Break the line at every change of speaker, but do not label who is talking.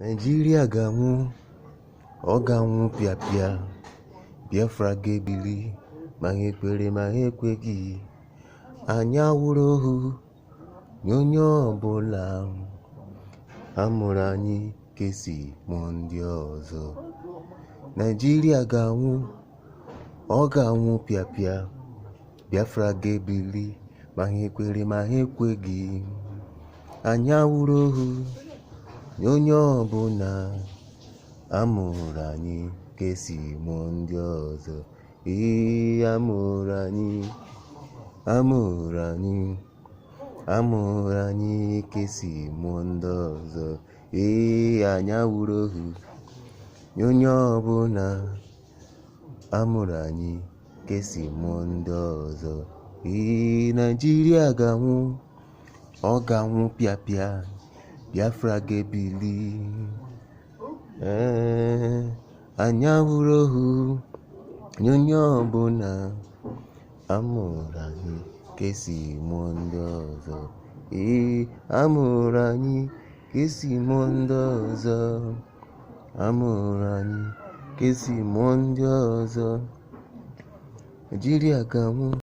Naịjirịa ga-anwụ, ọ ga-anwụ pịapịa. Biafra ga-ebili, ma ha ekwere ma ha ekweghị. Anyị awụrụ ohu nye onye ọbụla. A mụrụ anyị ka esi mụọ ndị ọzọ. Naịjirịa ga-anwụ, ọ ga-anwụ pịapịa. Biafra ga-ebili, ma ha ekwere ma ha ekweghị. Anyị awụrụ ohu nye onye ọbụla. A mụrụ anyị ka esi mụọ ndị ọzọ. Amụrụ anyị ka esi mụọ ndị ọzọ. Anyị awụrụ ohu nye onye ọbụla. A mụrụ anyị ka esi mụọ ndị ọzọ. Naịjirịa ga-anwụ, ọ ga-anwụ pịapịa. Biafra ga-ebili. Anyị awụrụ ohu nye onye ọbụla. A mụrụ anyị ka esi mụọ ndị ọzọ. A mụrụ anyị ka esi mụọ ndị ọzọ. A mụrụ anyị ka esi mụọ ndị ọzọ. Naịjirịa ga-anwụ.